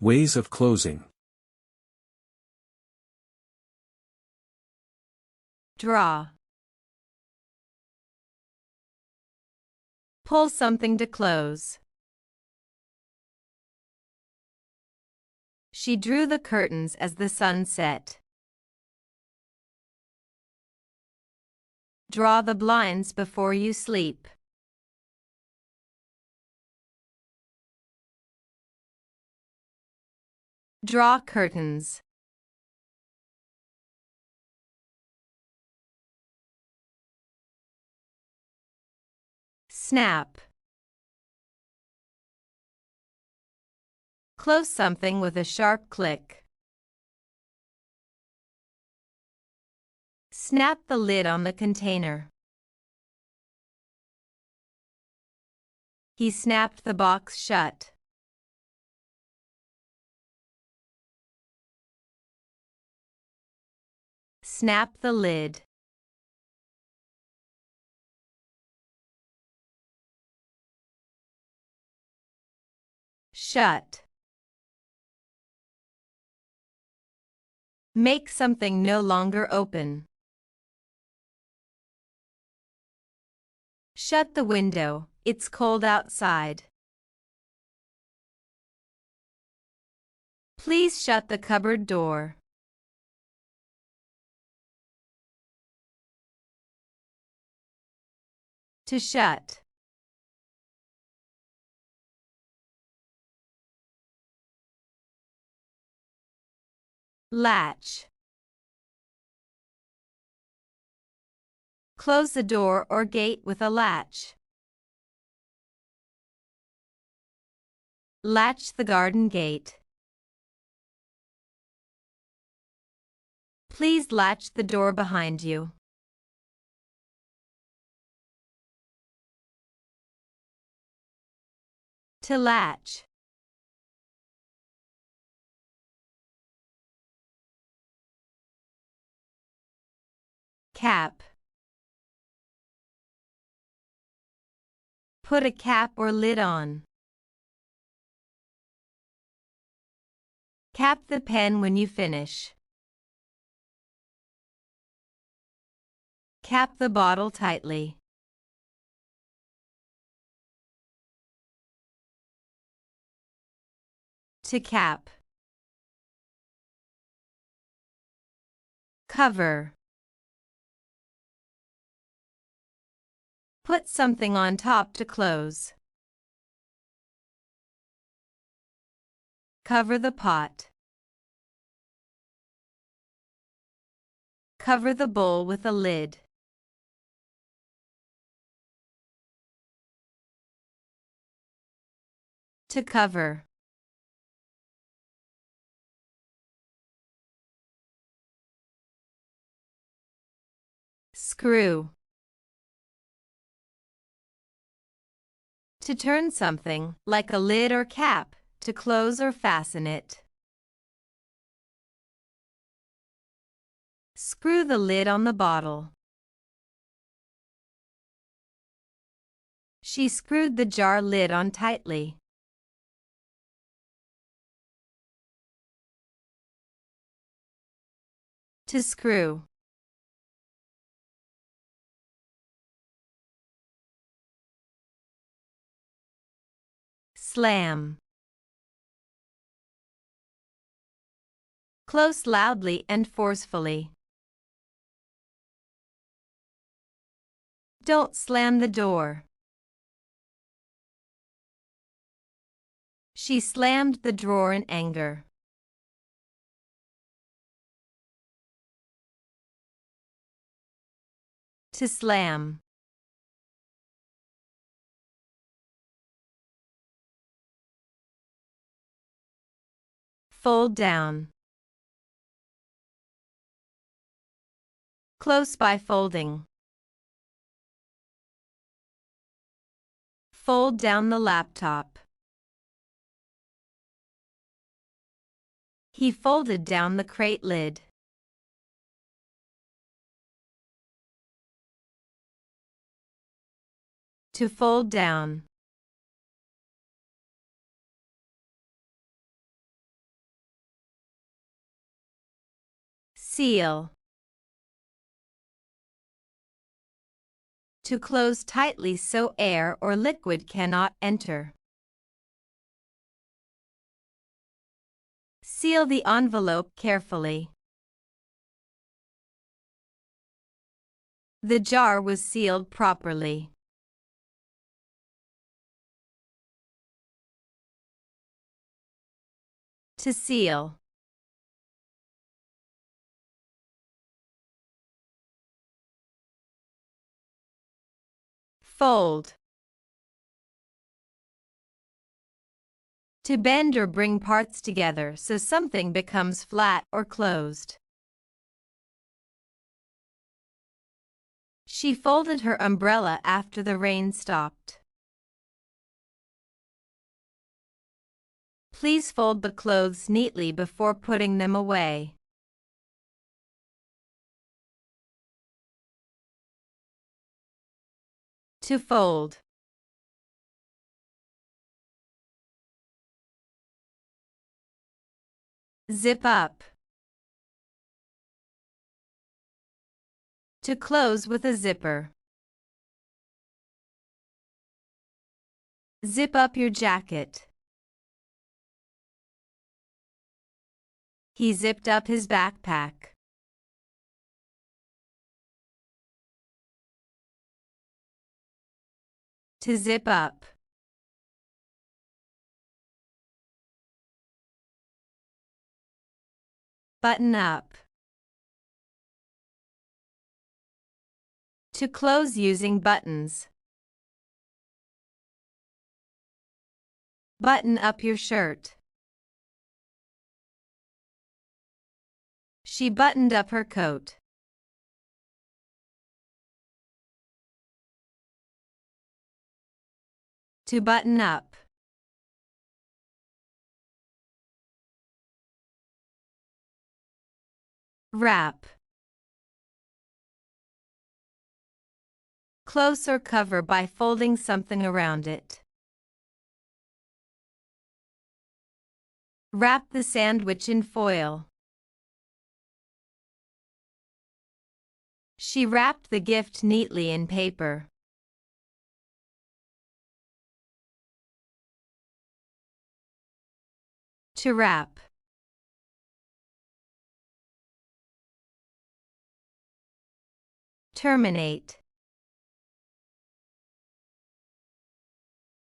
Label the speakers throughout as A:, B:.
A: Ways of closing.
B: Draw. Pull something to close. She drew the curtains as the sun set. Draw the blinds before you sleep. Draw curtains. Snap. Close something with a sharp click. Snap the lid on the container. He snapped the box shut. Snap the lid. Shut. Make something no longer open. Shut the window, it's cold outside. Please shut the cupboard door. To shut. Latch. Close the door or gate with a latch. Latch the garden gate. Please latch the door behind you. To latch. Cap. Put a cap or lid on. Cap the pen when you finish. Cap the bottle tightly. To cap. Cover. Put something on top to close. Cover the pot. Cover the bowl with a lid. To cover. Screw. To turn something, like a lid or cap, to close or fasten it. Screw the lid on the bottle. She screwed the jar lid on tightly. To screw. Slam. Close loudly and forcefully. Don't slam the door. She slammed the drawer in anger. To slam. Fold down. Close by folding. Fold down the laptop. He folded down the crate lid. To fold down. Seal. To close tightly so air or liquid cannot enter. Seal the envelope carefully. The jar was sealed properly. To seal. Fold. To bend or bring parts together so something becomes flat or closed. She folded her umbrella after the rain stopped. Please fold the clothes neatly before putting them away. To fold. Zip up. To close with a zipper. Zip up your jacket. He zipped up his backpack. To zip up. Button up. To close using buttons. Button up your shirt. She buttoned up her coat. To button up. Wrap. Close or cover by folding something around it. Wrap the sandwich in foil. She wrapped the gift neatly in paper. To wrap. Terminate.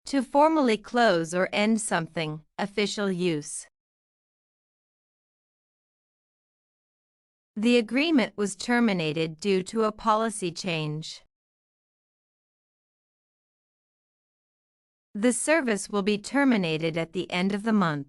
B: To formally close or end something, official use. The agreement was terminated due to a policy change. The service will be terminated at the end of the month.